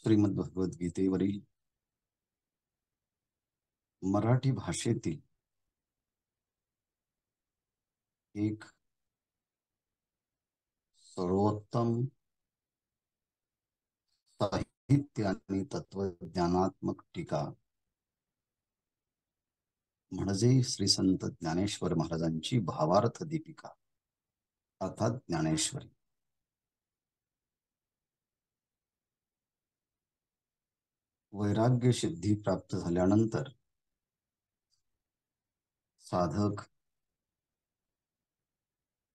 श्रीमद्भगवद्गीतेवरील मराठी भाषेतील एक सर्वोत्तम साहित्य आणि तत्वज्ञानात्मक टीका म्हणजे श्री संत ज्ञानेश्वर महाराजांची भावार्थ दीपिका अर्थात ज्ञानेश्वरी. वैराग्य सिद्धी प्राप्त झाल्यानंतर साधक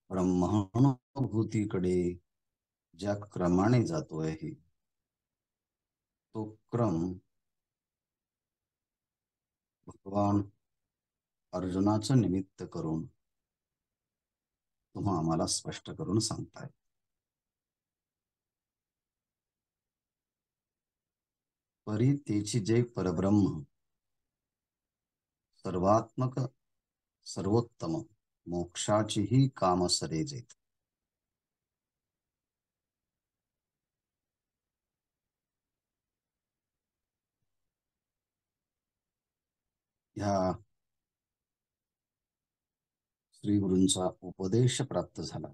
ब्रह्मानुभूतीकडे ज्या क्रमाने जातो आहे तो क्रम भगवान अर्जुनाचं निमित्त करून तुम्हा आम्हाला स्पष्ट करून सांगताय. परी तेची जे परब्रह्म सर्वात्मक सर्वोत्तम मोक्षाचीही काम सरेजेत. ह्या श्री गुरूंचा उपदेश प्राप्त झाला.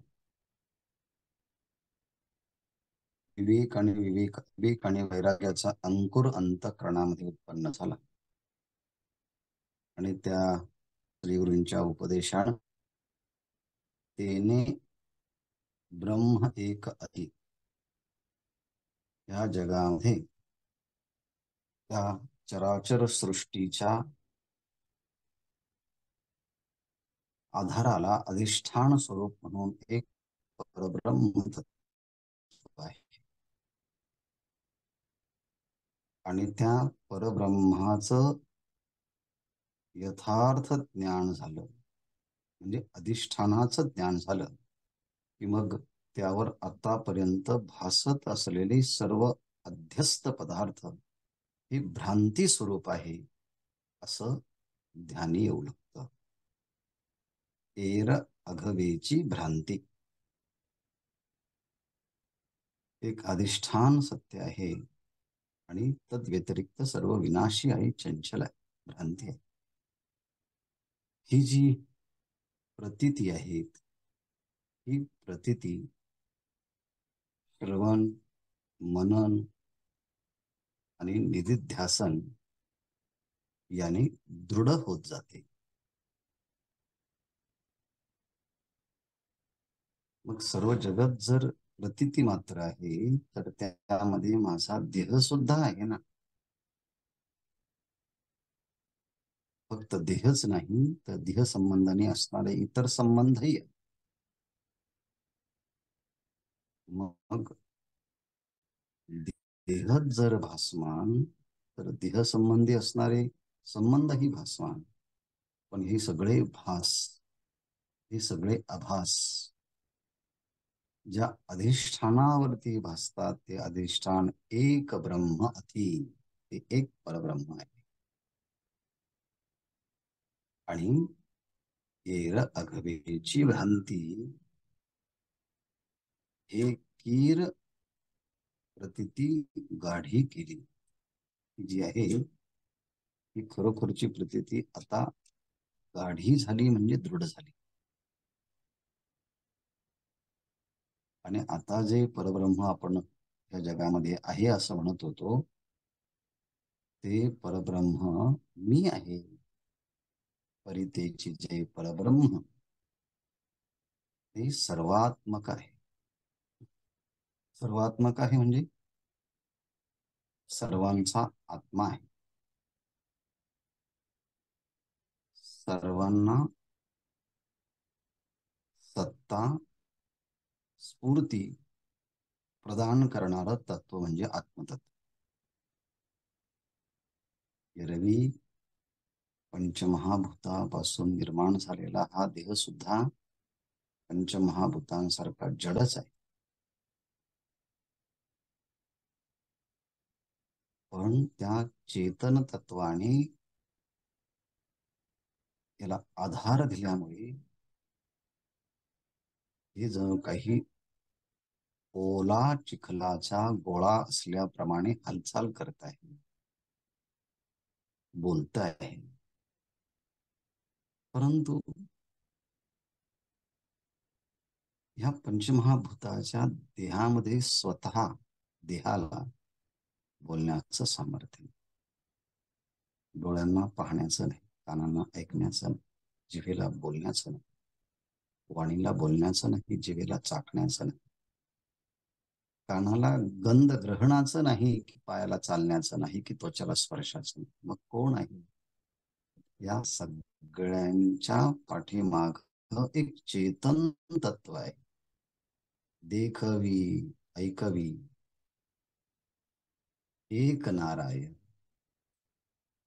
विवेक आणि वैराग्याचा अंकुर अंतःकरणामध्ये उत्पन्न झाला आणि त्या श्रीगुरूंच्या उपदेशाने तेने ब्रह्म एक अति या जगामध्ये त्या चराचर सृष्टीच्या आधाराला अधिष्ठान स्वरूप म्हणून एक परब्रह्म तत्व आहे आणि त्या परब्रह्माचं यथार्थ ज्ञान झालं म्हणजे अधिष्ठानाचं ज्ञान झालं की मग त्यावर आतापर्यंत भासत असलेले सर्व अध्यस्त पदार्थ ही भ्रांती स्वरूप आहे असं ध्यानी येऊ लागतं. एर अघवेची भ्रांती. एक अधिष्ठान सत्य आहे आणि तद व्यतिरिक्त सर्व विनाशी आणि चंचल आहे, भ्रांती आहे. ही जी प्रतीती आहेत ही प्रतीती श्रवण मनन आणि निधिध्यासन याने दृढ होत जाते. मग सर्व जगत जर प्रतीती मात्र आहे तर त्यामध्ये माझा देह सुद्धा आहे ना. फक्त देहच नाही तर देह संबंधाने असणारे इतर संबंधही आहे. मग देहच जर भासमान तर देह संबंधी असणारे संबंधही भासमान. पण हे सगळे भास, हे सगळे आभास ज्या अधिष्ठानावरती भासतात ते अधिष्ठान एक ब्रह्म अति, ते एक परब्रह्म आहे. आणि एर अघवेची भ्रांती हे कीर प्रतीती गाढी केली जी आहे ही खरोखरची प्रतीती आता गाढी झाली म्हणजे दृढ झाली. आणि आता जे परब्रह्म आपण या जगामध्ये आहे असं म्हणत होतो ते परब्रह्म मी आहे. परितेची जे परब्रह्म ते सर्वात्मक आहे. सर्वात्मक आहे म्हणजे सर्वांचा आत्मा आहे. सर्वांना सत्ता स्फूर्ती प्रदान करणारं तत्व म्हणजे आत्मतत्व. एरवी पंचमहाभूतापासून निर्माण झालेला हा देह सुद्धा पंचमहाभूतांसारखा जडच आहे. पण त्या चेतन तत्वाने याला आधार दिल्यामुळे हे जणू काही ओला चिखलाचा गोळा असल्याप्रमाणे हालचाल करत आहे, बोलत आहे. परंतु ह्या पंचमहाभूताच्या देहामध्ये स्वतः देहाला बोलण्याचं सामर्थ्य नाही. डोळ्यांना पाहण्याचं नाही, कानांना ऐकण्याचं नाही, जिभेला बोलण्याचं नाही, वाणीला बोलण्याचं नाही, जिभेला चाखण्याचं नाही, कानाला गंध ग्रहणाचं नाही, की पायाला चालण्याचं नाही, की त्वचाला स्पर्शाचं नाही. मग कोण आहे? या सगळ्यांच्या पाठीमाग एक चेतन तत्व आहे. देखवी ऐकवी एक नारायण.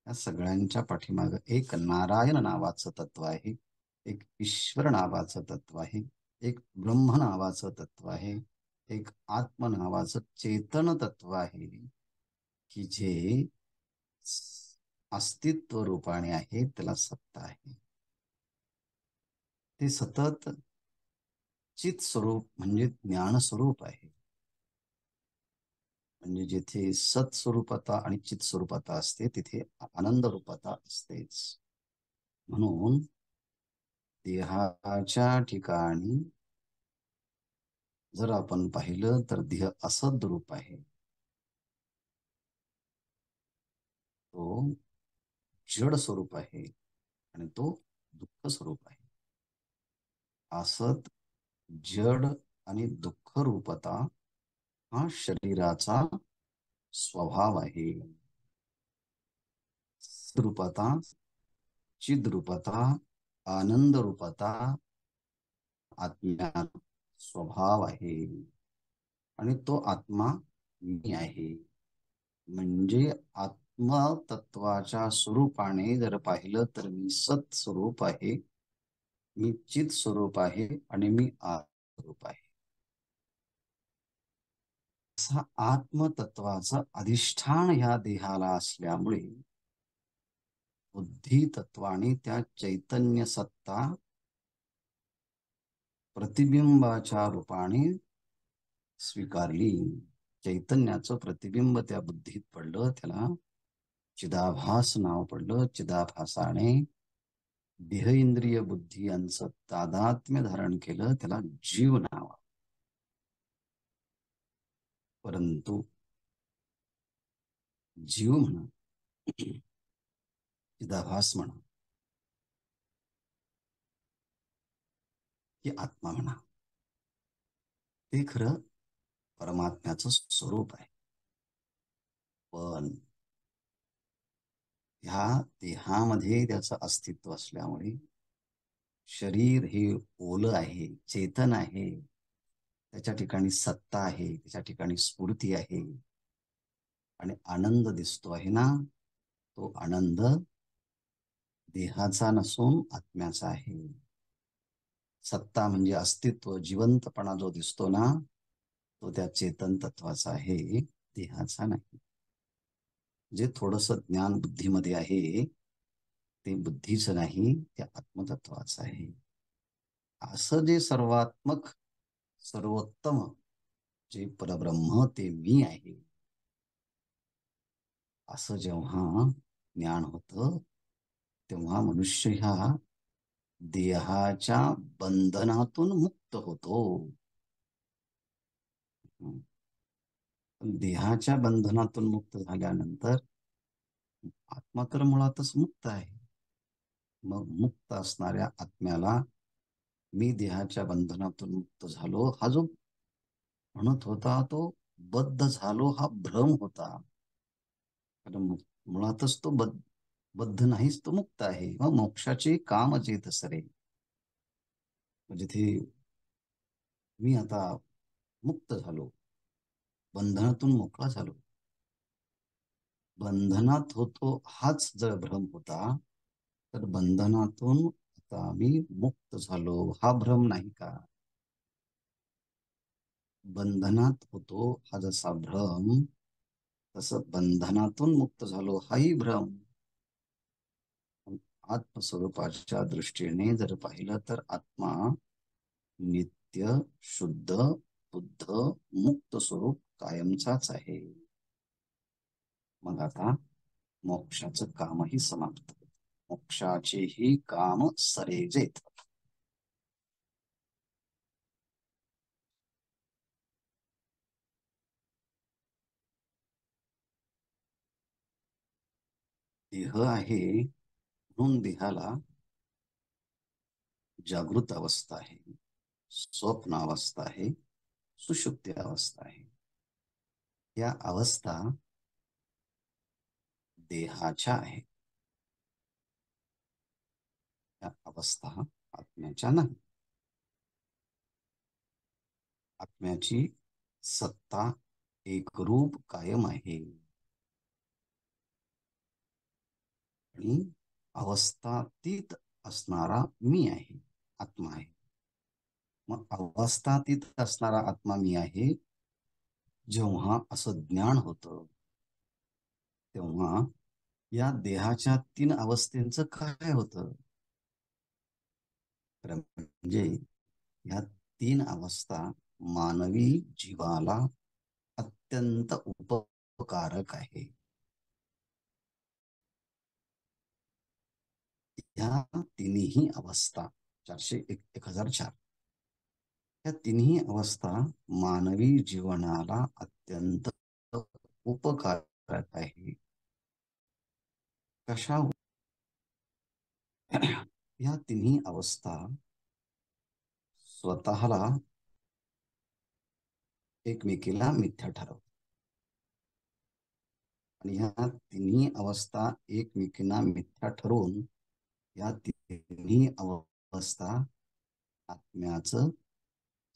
या सगळ्यांच्या पाठीमाग एक नारायण नावाचं तत्व आहे, एक ईश्वर नावाचं तत्व आहे, एक ब्रह्म नावाचं तत्व आहे, एक आत्म नावाचं चेतन तत्व आहे, की जे अस्तित्व रूपाने आहे, त्याला सत्ता आहे. ते सतत चित स्वरूप म्हणजे ज्ञान स्वरूप आहे. म्हणजे जिथे सत स्वरूपता आणि चित स्वरूपता असते, तिथे आनंद रूपता असतेच. म्हणून देहाच्या ठिकाणी जर आपण पाहिलं तर देह असद रूप आहे, तो जड स्वरूप आहे आणि तो दुःख स्वरूप आहे. असत, जड आणि दुःख रूपता हा शरीराचा स्वभाव आहे. रूपता, चिद्रूपता, आनंद रूपता आत्म्या स्वभाव आहे आणि तो आत्मा मी आहे. म्हणजे आत्मतत्वाच्या स्वरूपाने जर पाहिलं तर मी सत स्वरूप आहे, मी चित स्वरूप आहे आणि मी आत्म स्वरूप आहे. असा आत्मतत्वाचं अधिष्ठान ह्या देहाला असल्यामुळे बुद्धी तत्वाने त्या चैतन्य सत्ता प्रतिबिंबाच्या रूपाने स्वीकारली. चैतन्याचं प्रतिबिंब त्या बुद्धीत पडलं, त्याला चिदाभास नाव पडलं. चिदाभासाने देह इंद्रिय बुद्धी यांचं तादात्म्य धारण केलं, त्याला जीव नाव. परंतु जीव म्हणा, चिदाभास म्हणा, की आत्मा म्हणा, ते खरं परमात्म्याचं स्वरूप आहे. पण ह्या देहामध्ये त्याचं अस्तित्व असल्यामुळे शरीर हे ओलं आहे, चेतन आहे, त्याच्या ठिकाणी सत्ता आहे, त्याच्या ठिकाणी स्फूर्ती आहे आणि आनंद दिसतो आहे ना, तो आनंद देहाचा नसून आत्म्याचा आहे. सत्ता म्हणजे अस्तित्व, जिवंतपणा जो दिसतो ना, तो त्या चेतन तत्वाचा आहे, देहाचा नाही. जे थोडस ज्ञान बुद्धीमध्ये आहे, ते बुद्धीचं नाही, ते आत्मतत्वाचं आहे. असं जे सर्वात्मक सर्वोत्तम जे परब्रह्म ते मी आहे, असं जेव्हा ज्ञान होतं, तेव्हा मनुष्य ह्या देहाच्या बंधनातून मुक्त होतो. पण देहाच्या बंधनातून मुक्त झाल्यानंतर आत्मा तर मुळातच मुक्त आहे. मग मुक्त असणाऱ्या आत्म्याला मी देहाच्या बंधनातून मुक्त झालो हा जो म्हणत होता, तो बद्ध झालो हा भ्रम होता. कारण मुळातच तो बद्ध नाहीच, तो मुक्त आहे. मग मोक्षाचे काम जे सरे, जिथे मी आता मुक्त झालो, बंधनातून मोकळा झालो, बंधनात होतो हाच जर भ्रम होता, तर बंधनातून आता मी मुक्त झालो हा भ्रम नाही का? बंधनात होतो हा जसा भ्रम, तसं बंधनातून मुक्त झालो हाही भ्रम. आत्मस्वरूपाच्या दृष्टीने जर पाहिलं तर आत्मा नित्य, शुद्ध बुद्ध मुक्त स्वरूप कायमचाच आहे. मग आता मोक्षाचं कामही समाप्त. मोक्षाचेही काम सरेजेत. देह आहे म्हणून देहाला जागृत अवस्था आहे, स्वप्न अवस्था आहे, सुषुप्ती अवस्था आहे. या अवस्था देहाच्या आहे, या अवस्था आत्म्याच्या नाही. आत्म्याची सत्ता एकरूप कायम आहे आणि अवस्थातीत असणारा मी आहे, आत्मा आहे. मग अवस्थातीत असणारा आत्मा मी आहे जेव्हा असं ज्ञान होतं तेव्हा या देहाच्या तीन अवस्थेंचं काय होतं? म्हणजे या तीन अवस्था मानवी जीवाला अत्यंत उपकारक आहे. या तिन्ही अवस्था 1004 या तिन्ही अवस्था मानवी जीवनाला अत्यंत उपकारक आहे. कशा? या तिन्ही अवस्था स्वतःला एकमेकीला मिथ्या ठरवतात आणि ह्या तिन्ही अवस्था एकमेकींना मिथ्या ठरवून या तिन्ही अवस्था आत्म्याचं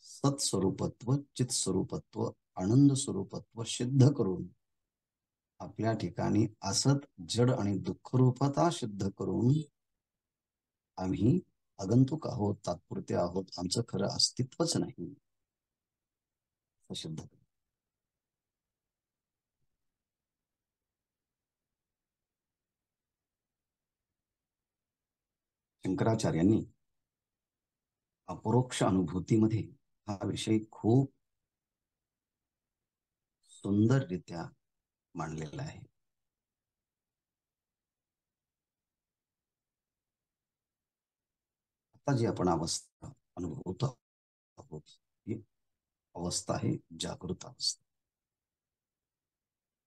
सत्स्वरूपत्व, चित्स्वरूपत्व, आनंद स्वरूपत्व सिद्ध करून आपल्या ठिकाणी असत, जड आणि दुःखरूपता सिद्ध करून आम्ही आगंतुक आहोत, तात्पुरते आहोत, आमचं खरं अस्तित्वच नाही सिद्ध. शंकराचार्यांनी अपरोक्ष अनुभूतीमध्ये हा विषय खूप सुंदररित्या मांडलेला आहे. आता जी आपण अवस्था अनुभवत आहोत ही अवस्था आहे जागृत अवस्था.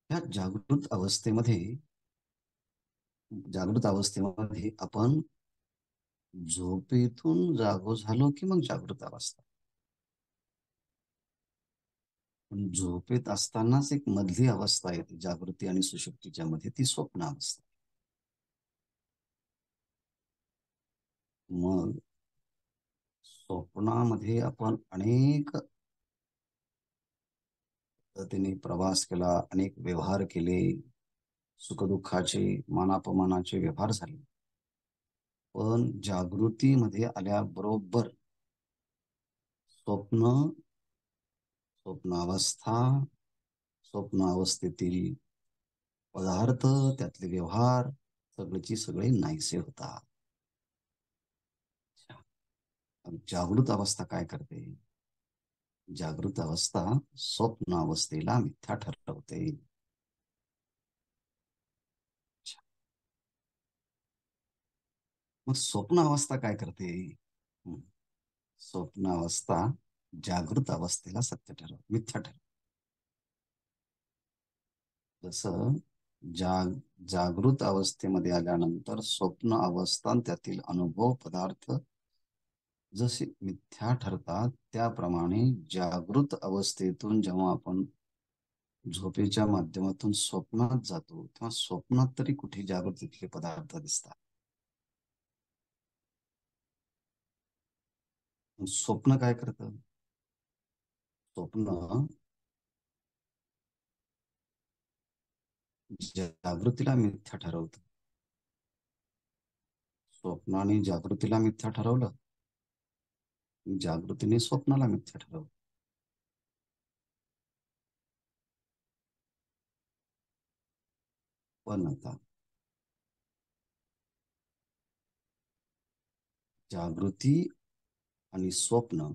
या जागृत अवस्थेमध्ये आपण झोपेतून जागो झालो की मग जागृत अवस्था. पण झोपेत असतानाच एक मधली अवस्था येते जागृती आणि सुषुप्तीच्या मध्ये, ती स्वप्न अवस्था. मग स्वप्नामध्ये आपण अनेक पद्धतीने प्रवास केला, अनेक व्यवहार केले, सुखदुःखाचे मानापमानाचे व्यवहार झाले. पण जागृतीमध्ये आल्याबरोबर स्वप्न, स्वप्नावस्था, स्वप्नावस्थेतील पदार्थ, त्यातले व्यवहार सगळेची सगळे नाहीसे होतात. जागृत अवस्था काय करते? जागृत अवस्था स्वप्न अवस्थेला मिथ्या ठरवते. मग स्वप्न अवस्था काय करते? हं. स्वप्न अवस्था जागृत अवस्थेला सत्य मिथ्या ठरव. जसं जागृत अवस्थेमध्ये आल्यानंतर स्वप्न अवस्था त्यातील अनुभव पदार्थ जसे मिथ्या ठरतात, त्याप्रमाणे जागृत अवस्थेतून जेव्हा आपण झोपेच्या माध्यमातून स्वप्नात जातो तेव्हा स्वप्नात तरी कुठे जागृतीतले पदार्थ दिसतात? स्वप्न काय करतं? स्वप्न जागृतीला मिथ्या ठरवतं. स्वप्नाने जागृतीला मिथ्या ठरवलं, जागृतीने स्वप्नाला मिथ्या ठरवलं. पण आता जागृती आणि स्वप्न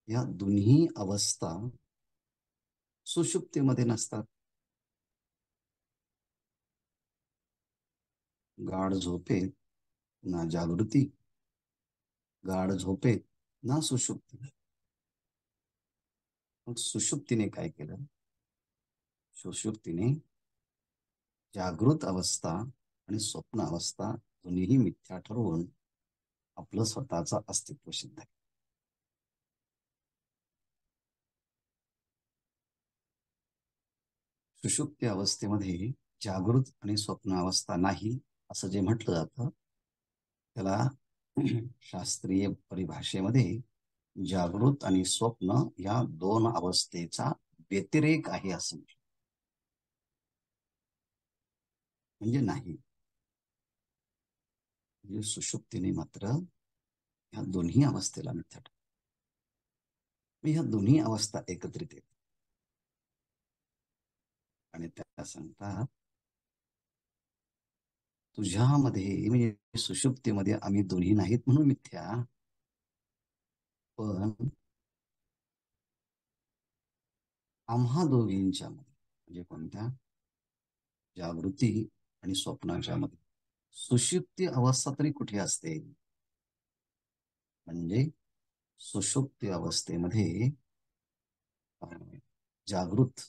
या दोन्ही अवस्था सुषुप्तीमध्ये नसतात. गाढ झोपेत ना जागृती, गाढ झोपेत ना सुषुप्ती. मग सुषुप्तीने काय केलं? सुषुप्तीने जागृत अवस्था आणि स्वप्न अवस्था दोन्ही मिथ्या ठरवून आपलं स्वतःचं अस्तित्व सिद्ध आहे. सुषुप्ती अवस्थेमध्ये जागृत आणि स्वप्न अवस्था नाही असं जे म्हटलं जातं त्याला शास्त्रीय परिभाषेमध्ये जागृत आणि स्वप्न या दोन अवस्थेचा व्यतिरेक आहे असं म्हटलं. म्हणजे नाही, म्हणजे सुषुप्तीने मात्र या दोन्ही अवस्थेला मिथ्या ठरवलं. ह्या दोन्ही अवस्था एकत्रित आहेत आणि त्या सांगतात तुझ्यामध्ये म्हणजे सुषुप्तीमध्ये आम्ही दोन्ही नाहीत म्हणून मिथ्या, पण आम्हा दोघींच्या मध्ये म्हणजे कोणत्या? जागृती आणि स्वप्नाच्या मध्ये सुषुप्ती अवस्था तरी कुठे असते? म्हणजे सुषुप्ती अवस्थेमध्ये जागृत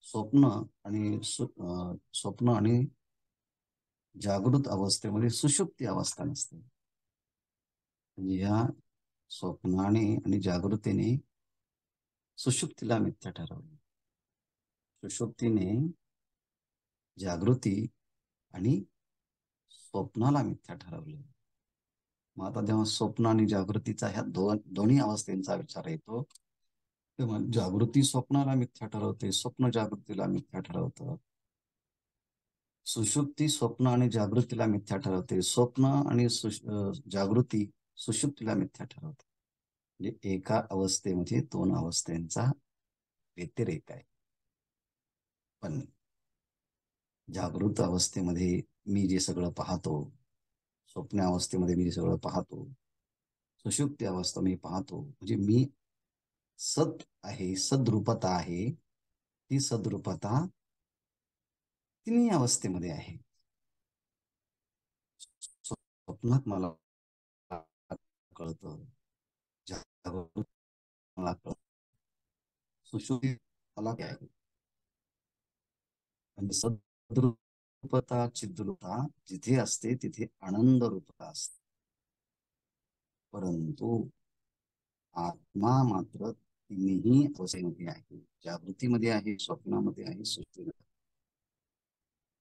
स्वप्न आणि स्वप्न आणि जागृत अवस्थेमध्ये सुषुप्ती अवस्था नसते. म्हणजे या स्वप्नाने आणि जागृतीने सुषुप्तीला मिथ्या ठरवले. सुषुप्तीने जागृती आणि स्वप्नाला मिथ्या ठरवले. मग आता जेव्हा स्वप्न आणि जागृतीचा ह्या दोन्ही अवस्थेचा विचार येतो तेव्हा जागृती स्वप्नाला मिथ्या ठरवते, स्वप्न जागृतीला मिथ्या ठरवतं. सुषुप्ती स्वप्न आणि जागृतीला मिथ्या ठरवते, स्वप्न आणि जागृती सुषुप्तीला मिथ्या ठरवते. म्हणजे एका अवस्थेमध्ये दोन अवस्थेंचा व्यतिरेक आहे. पण जागृत अवस्थेमध्ये मी जे सगळं पाहतो, स्वप्न अवस्थेमध्ये मी जे सगळं पाहतो, सुषुप्ती अवस्था मी पाहतो, म्हणजे मी सत आहे, सद्रूपता आहे. ती सद्रूपता तिन्ही अवस्थेमध्ये आहे. स्वप्नात मला कळतं, जागृत मला कळतं, सुषुप्तीत मला काय आहे. म्हणजे सद्रूपता चिद्रूपता जिथे असते तिथे आनंद रूपता असते. परंतु आत्मा मात्र तिन्ही अवस्थेमध्ये आहे, जागृतीमध्ये आहे, स्वप्नामध्ये आहे, सुषुप्तीमध्ये.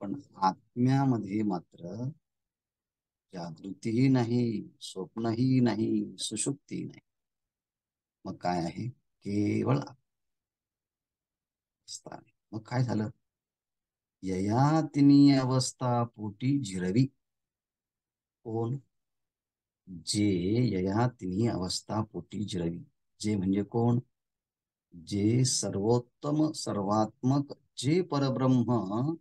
पण आत्म्यामध्ये मात्र जागृतीही नाही, स्वप्नही नाही, सुषुप्ती नाही. मग काय आहे? केवळ अवस्था आहे. मग काय झालं? यया तिन्ही अवस्था पोटी जिरवी. कोण? जे यया तिन्ही अवस्था पोटी जिरवी. जे म्हणजे कोण? जे सर्वोत्तम सर्वात्मक जे परब्रह्म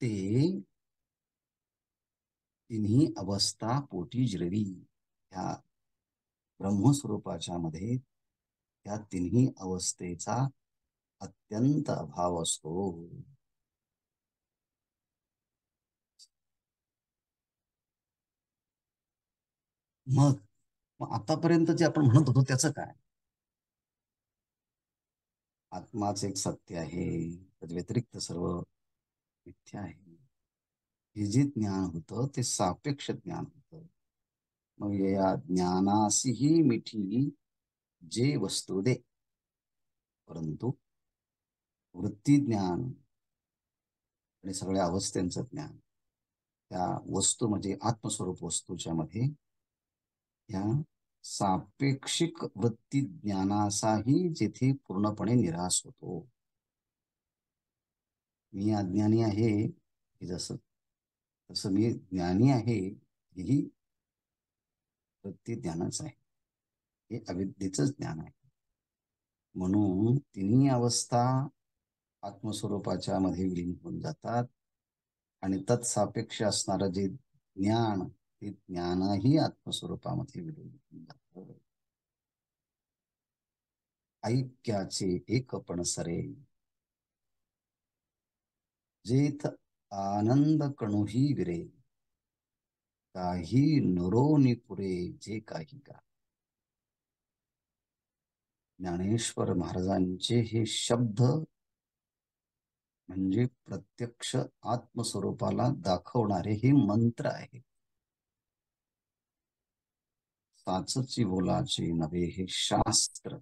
ते तिन्ही अवस्था पोटी जिरवी. ह्या ब्रह्मस्वरूपाच्या मध्ये त्या तिन्ही अवस्थेचा अत्यंत अभाव असतो. मग मग आतापर्यंत जे आपण म्हणत होतो त्याचं काय? आत्माच एक सत्य आहे, त्या व्यतिरिक्त सर्व मिथ्या आहे. हे जे ज्ञान होतं ते सापेक्ष ज्ञान होतं. मग या ज्ञानासीही मिठी जे वस्तू दे, परंतु वृत्ती ज्ञान आणि सगळ्या अवस्थेंचं ज्ञान त्या वस्तू म्हणजे आत्मस्वरूप वस्तूच्या मध्ये या सापेक्षिक वृत्ती ज्ञानाचाही जेथे पूर्णपणे निराश होतो. मी अज्ञानी आहे की जसं तसं मी ज्ञानी आहे ही वृत्ती ज्ञानच आहे, हे अविद्येच ज्ञान आहे. म्हणून तिन्ही अवस्था आत्मस्वरूपाच्या मध्ये विलीन होऊन जातात आणि तत्सापेक्ष असणारं जे ज्ञान ते ज्ञानही आत्मस्वरूपामध्ये विलीन होऊन जातं. ऐक्याचे एकपण सरे, जेथ आनंद कणुही विरे, काही नुरोनी पुरे जे काही का. ज्ञानेश्वर महाराजांचे हे शब्द म्हणजे प्रत्यक्ष आत्मस्वरूपाला दाखवणारे हे मंत्र आहेत. साचची बोलाचे नवे हे शास्त्र,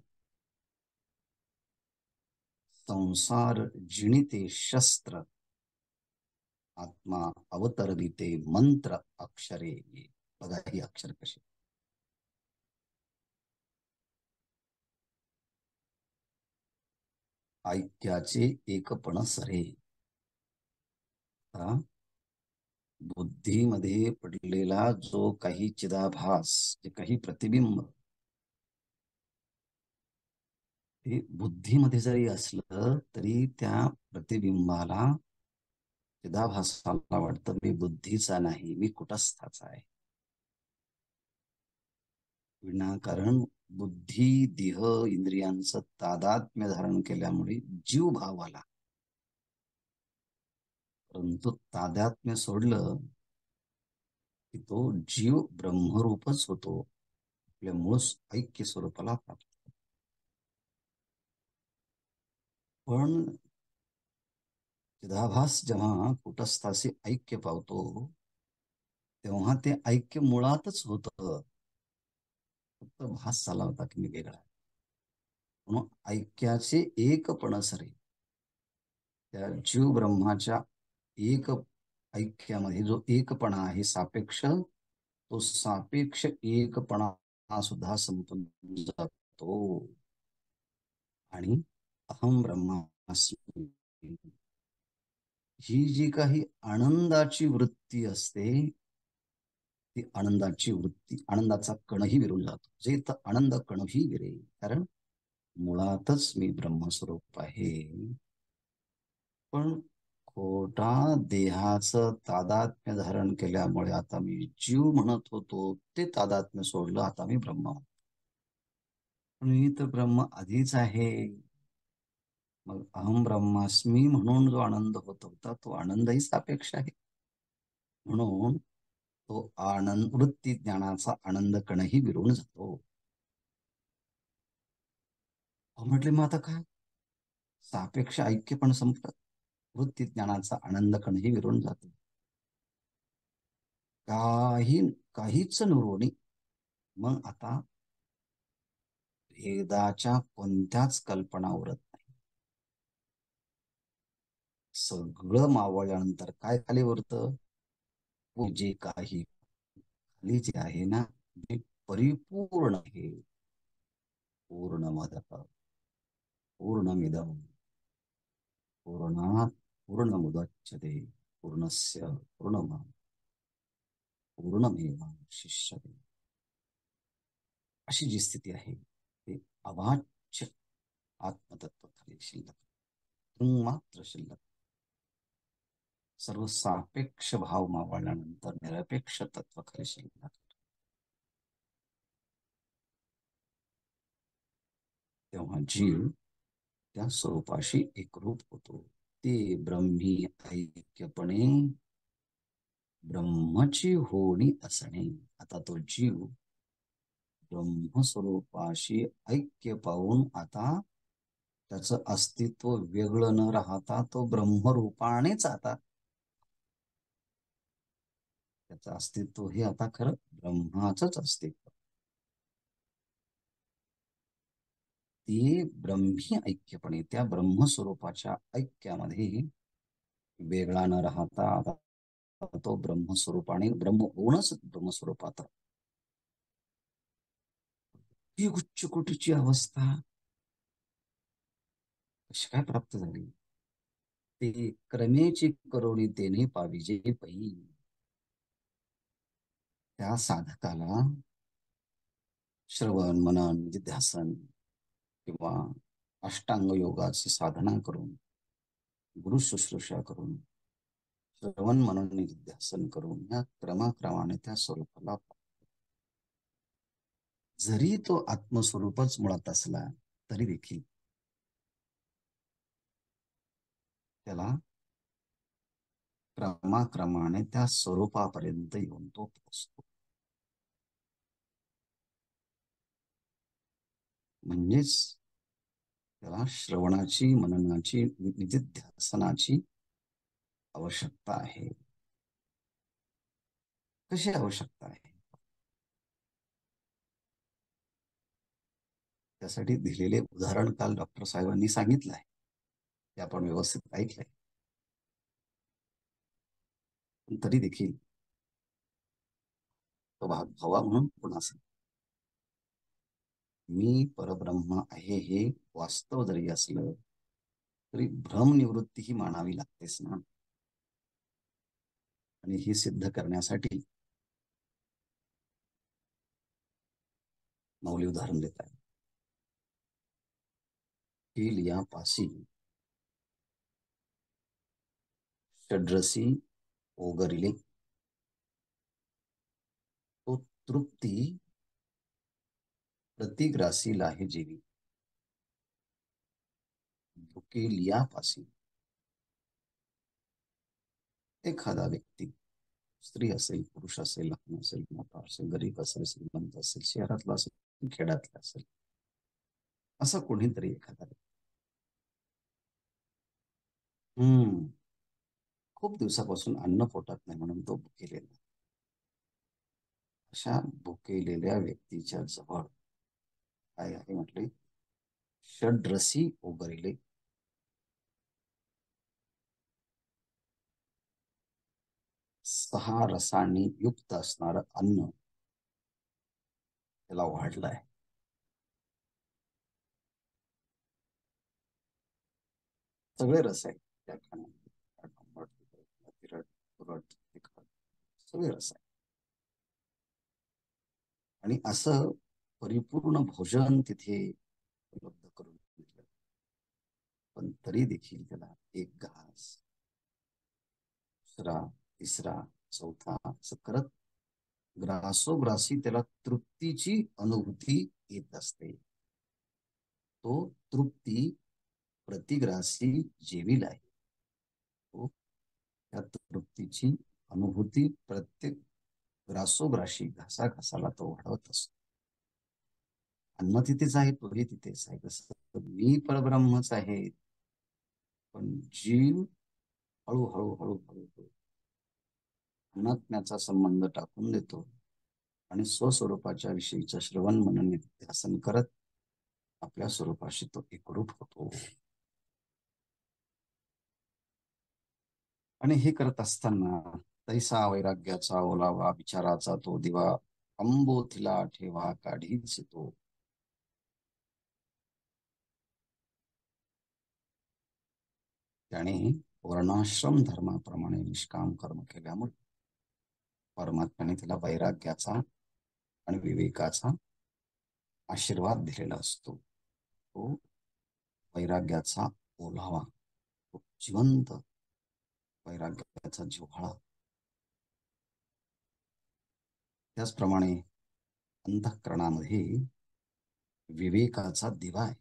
संसार जिणिते शस्त्र, आत्मा अवतरविते मंत्र अक्षरे. बघा ही अक्षर कशी. ऐक्याचे एकपण सरे. बुद्धीमध्ये पडलेला जो काही चिदाभास, जे काही प्रतिबिंब, ते बुद्धीमध्ये जरी असलं तरी त्या प्रतिबिंबाला, चिदाभासाला वाटतं मी बुद्धीचा नाही, मी कुटस्थाचा आहे. विनाकारण बुद्धी देह इंद्रियांचं तादात्म्य धारण केल्यामुळे जीव भाव आला. परंतु तादात्म्य सोडलं की तो जीव ब्रह्मरूपच होतो, आपल्या मूळ ऐक्य स्वरूपाला प्राप्त. पण चिदाभास जेव्हा कुटस्थाशी ऐक्य पावतो तेव्हा ते ऐक्य मुळातच होतं, फक्त भास झाला होता की मी वेगळा. म्हणून ऐक्याचे एकपण सरे, त्या जीव ब्रह्माच्या एक ऐक्यामध्ये जो एकपणा आहे सापेक्ष, तो सापेक्ष एकपणा सुद्धा संपून जातो. आणि अहम ब्रह्मास्मी, ही जी काही आनंदाची वृत्ती असते, ती आनंदाची वृत्ती, आनंदाचा कणही विरून जातो. जे तर आनंद कणही विरे, कारण मुळातच मी ब्रह्मस्वरूप आहे. पण खोटा देहाचं तादात्म्य धारण केल्यामुळे आता मी जीव म्हणत होतो, ते तादात्म्य सोडलं, आता मी ब्रह्म. पण मी तर ब्रह्म आधीच आहे. मग अहम ब्रह्मास्मी म्हणून जो आनंद होत होता तो आनंदही सापेक्ष आहे. म्हणून तो आनंद, वृत्ती ज्ञानाचा आनंद कणही विरून जातो. म्हटले मग आता काय, सापेक्ष ऐक्य पण संपलं, वृत्ती ज्ञानाचा आनंद कणही विरून जातो, काहीच नुरोनी. मग आता भेदाच्या कोणत्याच कल्पना उरत नाही. सगळं मावळल्यानंतर काय खाली उरतं, जे काही खाली जे आहे ना, जे परिपूर्ण आहे. पूर्णमदः पूर्णमिदं पूर्णात् पूर्णमुदच्यते पूर्णस्य पूर्णमेवावशिष्यते. अशी जी स्थिती आहे ते अवाच्य आत्मतत्व खाली शिल्लक, मात्र शिल्लक. सर्व सापेक्ष भाव मावळल्यानंतर निरपेक्ष तत्व खाली शिल्लक. तेव्हा जीव त्या स्वरूपाशी एकरूप होतो. ते ब्रह्मी ऐक्यपणे ब्रह्मची होणी असणे. आता तो जीव ब्रह्मस्वरूपाशी ऐक्य पाहून आता त्याचं अस्तित्व वेगळं न राहता तो ब्रह्मरूपानेच आता त्याचं अस्तित्व हे आता खरं ब्रह्माचंच अस्तित्व. ते ब्रह्मी ऐक्यपणे, त्या ब्रह्मस्वरूपाच्या ऐक्यामध्ये वेगळा न राहता आता तो ब्रह्मस्वरूपाने ब्रह्म होऊनच ब्रह्मस्वरूपात. ही उच्च कोटीची अवस्था कशी काय प्राप्त झाली, ते क्रमेची करोनी तेने पाविजे पै. त्या साधकाला श्रवण मनन निध्यासन किंवा अष्टांग योगाची साधना करून, गुरु शुश्रूषा करून, श्रवण मनन निध्यासन करून या क्रमाक्रमाने त्या स्वरूपाला, जरी तो आत्मस्वरूपच मुळात असला तरी देखील त्याला क्रमाक्रमाने त्या स्वरूपापर्यंत येऊन तो पोचतो. म्हणजेच त्याला श्रवणाची, मननाची, निधिध्यासनाची आवश्यकता आहे. कशी आवश्यकता आहे? त्यासाठी दिलेले उदाहरण काल डॉक्टर साहेबांनी सांगितलं आहे, ते आपण व्यवस्थित ऐकलंय. पण तरी देखील तो भाग भावा म्हणून पुन्हा सांग, मी परब्रह्म आहे हे वास्तव जरी असलं तरी भ्रमनिवृत्ती ही मानावी लागतेच ना. आणि ही सिद्ध करण्यासाठी माऊली उदाहरण देत आहे. लिया पासी षड्रसी ओगरिले, तो तृप्ती प्रतिग्रासी लाहे जेवी. भुके लिया पासी, एखादा व्यक्ती, स्त्री असेल, पुरुष असेल, लहान असेल, मोठा असेल, गरीब असेल, श्रीमंत असेल, शहरातला असेल, खेड्यातला असेल, असं कोणीतरी एखादा खूप दिवसापासून अन्न पोटात नाही म्हणून तो भुकेलेला. अशा भुकेलेल्या व्यक्तीच्या जवळ काय आहे म्हटले? षड्रसी ओगरिले, 6 रसांनी युक्त असणार अन्न त्याला वाढलंय. सगळे रस आहेत त्या खाण्यामध्ये, तिखट, तुरट, तिखट, सगळे रस आहेत. आणि असं परिपूर्ण भोजन तिथे उपलब्ध करून दिलं. पण तरी देखील त्याला एक घास, दुसरा, तिसरा, चौथा असं करत ग्रासोग्रासी त्याला तृप्तीची अनुभूती येत असते. तो तृप्ती प्रतिग्रासी जेवील आहे. तो त्या तृप्तीची अनुभूती प्रत्येक ग्रासोग्राशी, घासाघासाला तो वाढवत असतो. अन्न तिथेच आहे, तोही तिथेच आहे. कसं मी परब्रह्मच आहे, पण जीव हळूहळू हळूहळू अनात्म्याचा संबंध टाकून देतो आणि स्वस्वरूपाच्या विषयीचं श्रवण मनन निध्यासन करत आपल्या स्वरूपाशी तो एकरूप होतो. आणि हे करत असताना तैसा वैराग्याचा ओलावा विचाराचा तो दिवा अंबोथिला ठेवा काढीच तो. त्याने वर्णाश्रम धर्माप्रमाणे निष्काम कर्म केल्यामुळे परमात्म्याने त्याला वैराग्याचा आणि विवेकाचा आशीर्वाद दिलेला असतो. तो वैराग्याचा ओलावा, तो जिवंत वैराग्याचा जिव्हाळा. त्याचप्रमाणे अंतःकरणामध्ये विवेकाचा दिवा आहे.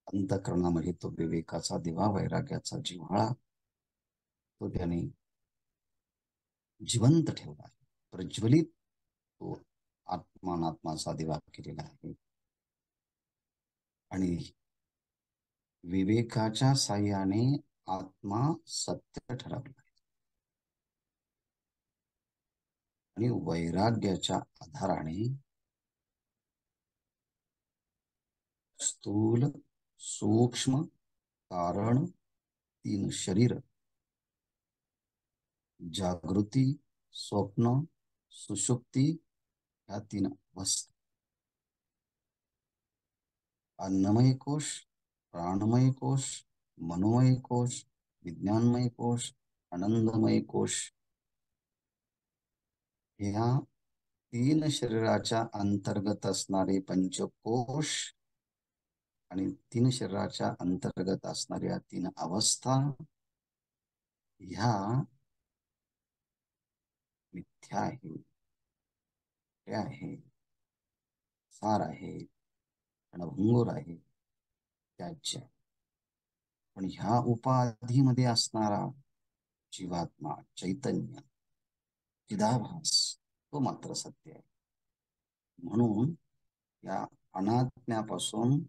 अंतःकरणामध्ये तो विवेकाचा दिवा, वैराग्याचा जिव्हाळा तो त्याने जिवंत ठेवला आहे, प्रज्वलित तो आत्मानात्माचा दिवा केलेला आहे. आणि विवेकाच्या साह्याने आत्मा सत्य ठरवला आहे आणि वैराग्याच्या आधाराने स्थूल, सूक्ष्म, कारण, 3 शरीर, जागृती, स्वप्न, सुषुप्ती, ह्या 3 अवस्था, अन्नमय कोश, प्राणमय कोश, मनोमय कोश, विज्ञानमय कोश, आनंदमय कोश, ह्या 3 शरीराच्या अंतर्गत असणारे पंचकोश आणि 3 शरीराच्या अंतर्गत असणाऱ्या 3 अवस्था ह्या मिथ्या आहे, आहे, सार आहे, क्षणभंगूर आहे, त्याच्या. पण ह्या उपाधीमध्ये असणारा जीवात्मा, चैतन्य, चिदाभास, तो मात्र सत्य आहे. म्हणून या अनाज्ञापासून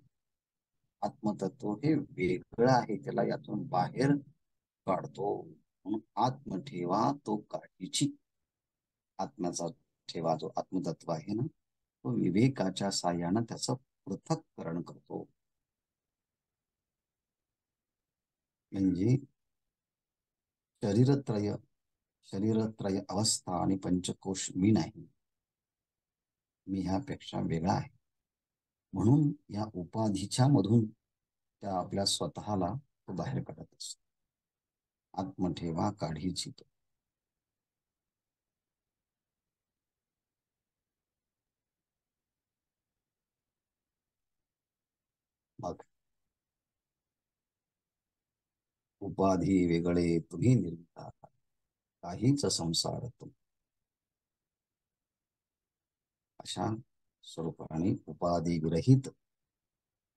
आत्मतत्व हे वेगळं आहे, त्याला यातून बाहेर काढतो. म्हणून आत्म ठेवा तो काठीची. आत्म्याचा ठेवा जो आत्मतत्व आहे ना, तो विवेकाच्या साह्यानं त्याचं पृथक्करण करतो. म्हणजे शरीरत्रय शरीरत्रय अवस्था आणि पंचकोश मी नाही, मी ह्यापेक्षा वेगळा आहे. म्हणून या उपाधीच्या मधून त्या आपल्या स्वतःला तो बाहेर काढत असतो. आत्मठेवा काढीची तो. मग उपाधी वेगळे तुम्ही निर्मिता, काहीच संसार तुम. अशा स्वरूपाने उपाधी विरहित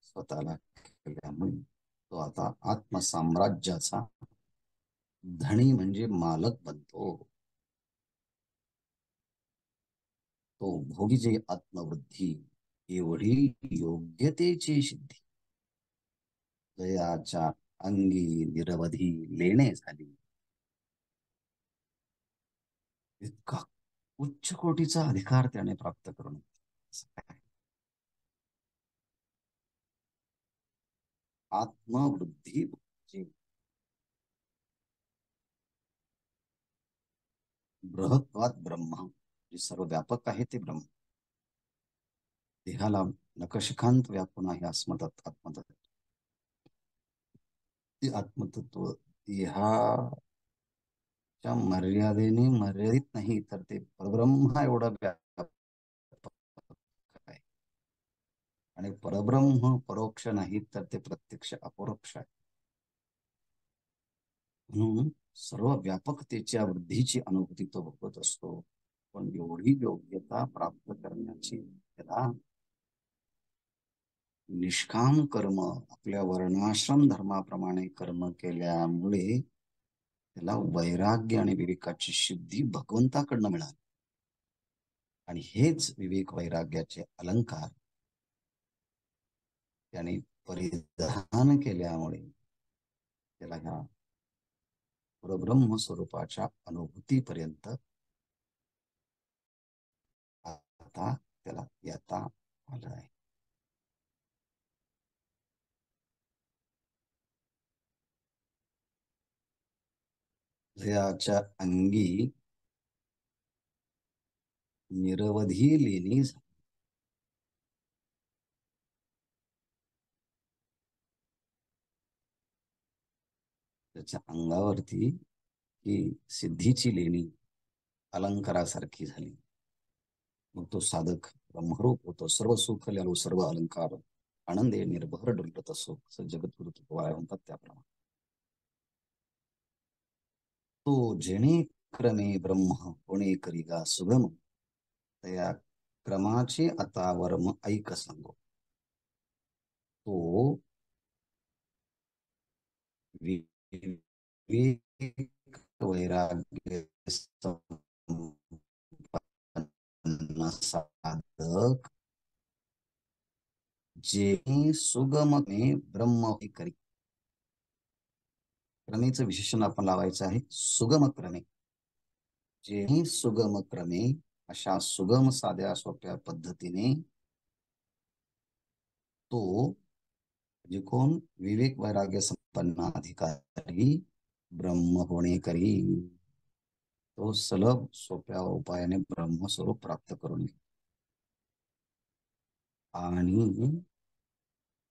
स्वतःला केल्यामुळे तो आता आत्मसाम्राज्याचा धनी म्हणजे मालक बनतो. तो भोगीचे आत्मवृद्धी एवढी योग्यतेची सिद्धी, जयाच्या अंगी निरवधी लेणे झाली. इतका उच्च कोटीचा अधिकार त्याने प्राप्त करून आत्मवृद्धी म्हणजे बृहत्वात ब्रह्म, जे सर्व व्यापक आहे ते ब्रह्म. देहाला नकशिकांत व्यापून आहे आत्मतत्व. ते आत्मतत्व ह्याच्या मर्यादेने मर्यादित नाही, तर ते परब्रह्म एवढा व्यापक आहे. आणि परब्रह्म परोक्ष नाही, तर ते प्रत्यक्ष अपरोक्ष आहे. म्हणून सर्व व्यापकतेच्या वृद्धीची अनुभूती तो भोगत असतो. पण एवढी योग्यता प्राप्त करण्याची त्याला निष्काम कर्म, आपल्या वर्णाश्रम धर्माप्रमाणे कर्म केल्यामुळे त्याला वैराग्य आणि विवेकाची सिद्धी भगवंताकडनं मिळाली. आणि हेच विवेक वैराग्याचे अलंकार त्याने परिधान केल्यामुळे त्याला ह्या परब्रह्म स्वरूपाच्या अनुभूतीपर्यंत आता त्याला येता आलं आहे. हृदयाच्या अंगी निरवधी लेणी झाली. त्याच्या अंगावरती ही सिद्धीची लेणी अलंकारासारखी झाली. मग तो साधक ब्रह्मरूप होतो. सर्व सुख ल्यालो सर्व अलंकार, आनंदे निर्भर डुलत असो, असं जगद्गुरु तुकोबाराय म्हणतात त्याप्रमाणे. तो जेणे क्रमे ब्रह्म होणे करिगा सुगम, तया क्रमाचे आता वर्म ऐक सांगो. तो विवेक वैराग्य संपन्न साधक जे सुगम ब्रह्म करी. क्रमेचं विशेषण आपण लावायचं आहे, सुगम क्रमे. जे सुगम क्रमे, अशा सुगम साध्या सोप्या पद्धतीने तो म्हणजे कोण, विवेक वैराग्य संपन्न अधिकारी ब्रह्म होणे करी, तो सलभ सोप्या उपायाने ब्रह्मस्वरूप प्राप्त करून घे. आणि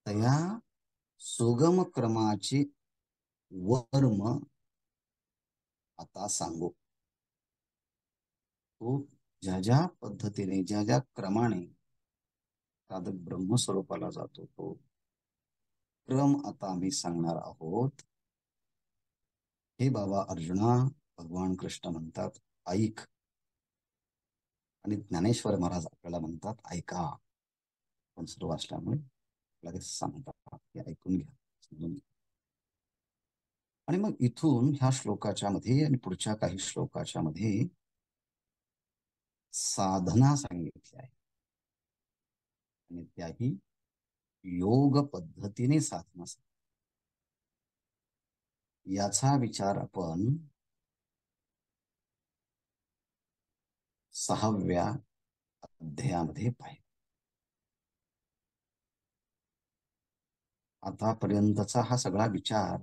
त्या सुगम क्रमाचे वर्म आता सांगू. तो ज्या ज्या पद्धतीने ज्या ज्या क्रमाने साधक ब्रह्मस्वरूपाला जातो, तो क्रम आता आम्ही सांगणार आहोत. हे बाबा अर्जुना, भगवान कृष्ण म्हणतात ऐक. आणि ज्ञानेश्वर महाराज आपल्याला म्हणतात ऐका. पण सर्व असल्यामुळे लगेच सांगतात हे ऐकून घ्या, समजून घ्या. आणि मग इथून ह्या श्लोकाच्या मध्ये आणि पुढच्या काही श्लोकाच्या मध्ये साधना सांगितली आहे. आणि त्याही योग पद्धतीने साधना याचा विचार आपण 6व्या अध्यायामध्ये पाहिजे. आतापर्यंतचा हा सगळा विचार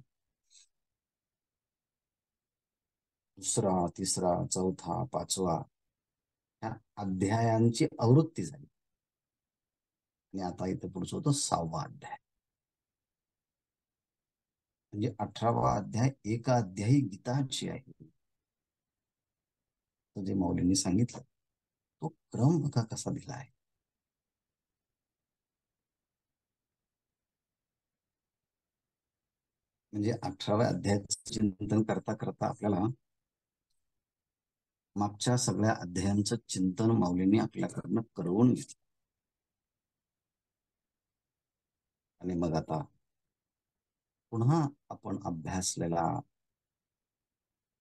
दुसरा, तिसरा, चौथा, पाचवा या अध्यायांची आवृत्ती झाली. आणि आता इथे पुढचं होतं 6वा अध्याय. म्हणजे 18वा अध्याय एका अध्यायी गीताची आहे. तो जे मौलींनी सांगितलं तो क्रम बघा कसा दिला आहे. म्हणजे 18व्या अध्यायाचं चिंतन करता करता आपल्याला मागच्या सगळ्या अध्यायांचं चिंतन माऊलींनी आपल्याकडनं करवून घेतलं. आणि मग आता पुन्हा आपण अभ्यासलेला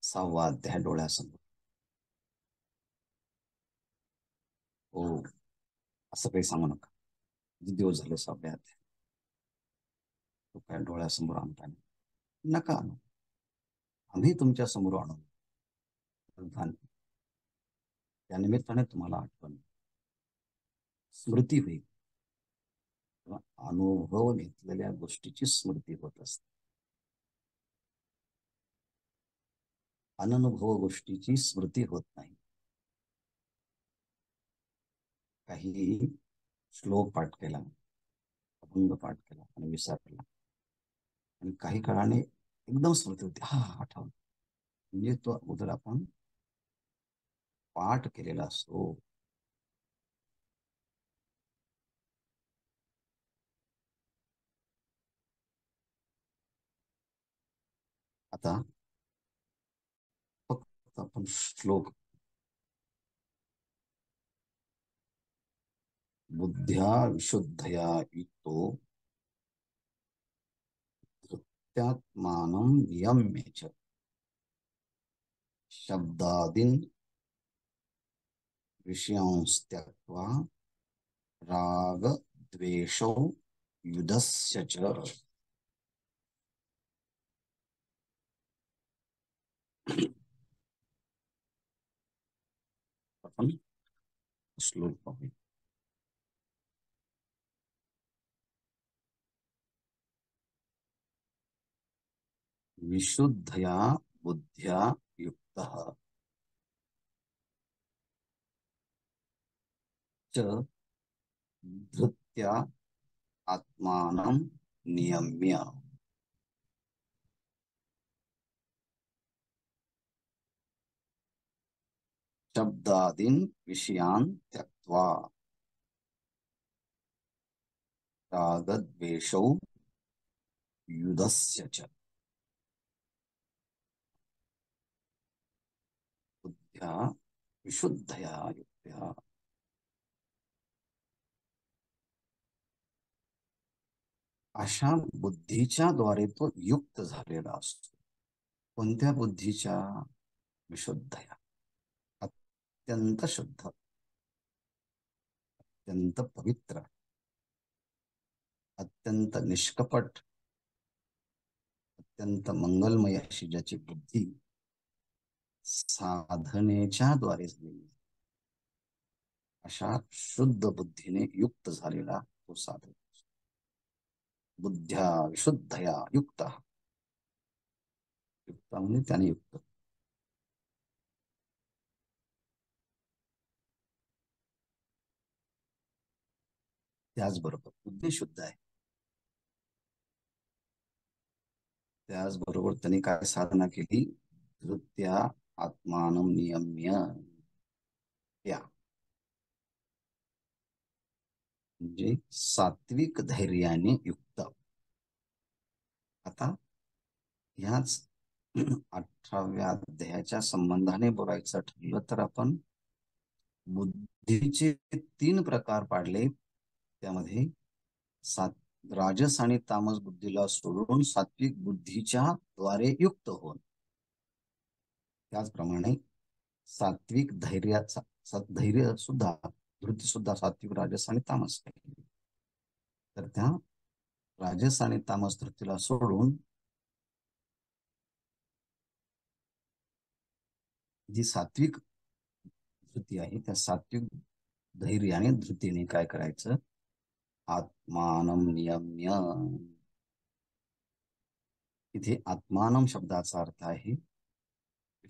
6वा अध्याय डोळ्यासमोर. हो, असं काही सांगू नका, किती दिवस झाले 6व्या अध्याय, तो काय डोळ्यासमोर आणता नका आणू. आम्ही तुमच्या समोर आणू. त्या निमित्ताने तुम्हाला आठवण, स्मृती होईल किंवा अनुभव घेतलेल्या गोष्टीची स्मृती होत असते. अननुभव गोष्टीची स्मृती होत नाही. काही श्लोक पाठ केला, अभंग पाठ केला आणि विसरला, आणि काही काळाने एकदम स्मृती होती, हा आठवण. म्हणजे तो अगोदर आपण पाठ केलेला असतो. आता फक्त आपण श्लोक बुद्ध्या विशुद्धया युक्तो धृत्यात्मानं नियम्य च शब्दादीन विषयांस्त्यक्त्वा राग द्वेषौ युधस्य च. आपण श्लोक पाहूया. विशुद्धया बुद्ध्या युक्तः च धृत्या आत्मानं नियम्य. शब्दादीन विषयान् त्यक्त्वा रागद्वेषौ युधस्य च बुद्ध्या विशुद्धया युक्त्या. अशा बुद्धीच्या द्वारे तो युक्त झालेला असतो. कोणत्या बुद्धीच्या? विशुद्धया, अत्यंत शुद्ध, अत्यंत पवित्र, अत्यंत निष्कपट, अत्यंत मंगलमय अशी ज्याची बुद्धी साधनेच्या द्वारे झालेली, अशा शुद्ध बुद्धीने युक्त झालेला तो साधक. बुद्ध्या विशुद्धया युक्त, युक्त म्हणजे त्याने युक्त. त्याचबरोबर बुद्धी शुद्ध आहे, त्याचबरोबर त्यांनी काय साधना केली? धृत्या आत्मानं नियम्य, या म्हणजे सात्विक धैर्याने युक्त. आता ह्याच 18व्या अध्यायाच्या संबंधाने बोलायचं ठरलं तर आपण बुद्धीचे 3 प्रकार पाडले. त्यामध्ये राजस आणि तामस बुद्धीला सोडून सात्विक बुद्धीच्या द्वारे युक्त होऊन, त्याचप्रमाणे सात्विक धैर्याचा धैर्य सुद्धा, धृती सुद्धा सात्विक, राजस आणि तामस आहे. तर त्या राजस आणि तामस धृतीला सोडून जी सात्विक धृती आहे, त्या सात्विक धैर्य आणि धृतीने काय करायचं, आत्मानम नियम्य. इथे आत्मानम शब्दाचा अर्थ आहे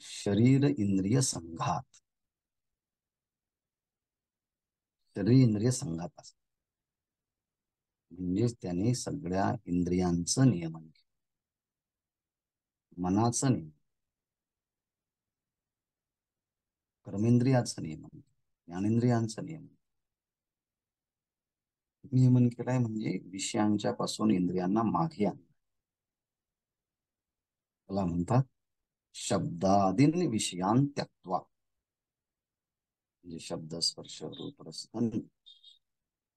शरीर इंद्रिय संघात, शरीर इंद्रिय संघात असत. म्हणजेच त्याने सगळ्या इंद्रियांचं नियमन केलं, मनाचं नियमन, कर्मेंद्रियाचं नियमन, ज्ञानेंद्रियांचं नियमन केलंय. म्हणजे विषयांच्या पासून इंद्रियांना मागे आणलं. त्याला म्हणतात शब्दादीन विषयान त्यक्त्वा. म्हणजे शब्द, स्पर्श, रूप, रस, गंध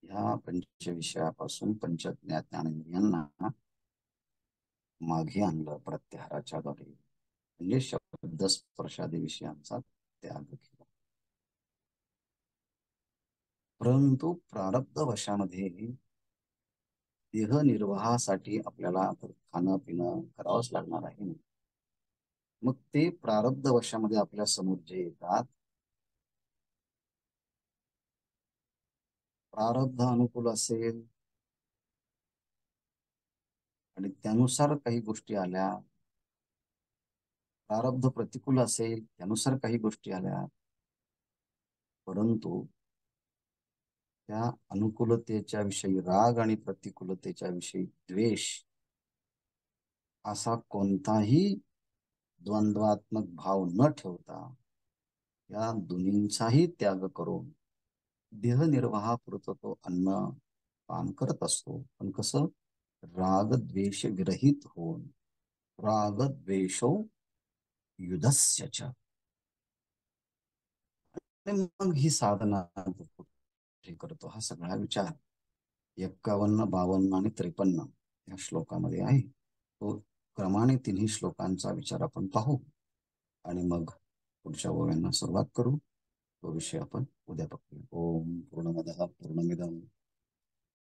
ह्या पंच विषयापासून पंचज्ञान ज्ञानेंद्रियांना मागे आणलं प्रत्याहाराच्या द्वारे. म्हणजे शब्द स्पर्शादी विषयांचा त्याग केला. परंतु प्रारब्ध वशामध्ये देह निर्वाहासाठी आपल्याला खाणं पिणं करावंच लागणार आहे. मग ते प्रारब्ध वशामध्ये आपल्या समोर जे येतात, प्रारब्ध अनुकूल असेल आणि त्यानुसार काही गोष्टी आल्या, प्रारब्ध प्रतिकूल असेल त्यानुसार काही गोष्टी आल्या, परंतु त्या अनुकूलतेच्या विषयी राग आणि प्रतिकूलतेच्या विषयी द्वेष असा कोणताही द्वंद्वात्मक भाव न ठेवता या दोन्हींचाही त्याग करून देहनिर्वाहापुरतं तो अन्न पान करत असतो. पण कसं, राग द्वेष विरहित होऊन, राग द्वेषो युधस्य च. मग ही साधना करतो. हा सगळा विचार 51, 52 आणि 53 या श्लोकामध्ये आहे. तो क्रमाने तिन्ही श्लोकांचा विचार आपण पाहू आणि मग पुढच्या ओव्यांना सुरुवात करू. तो विषय आपण उद्या बघूया. ओम पूर्णमदः पूर्णमिदं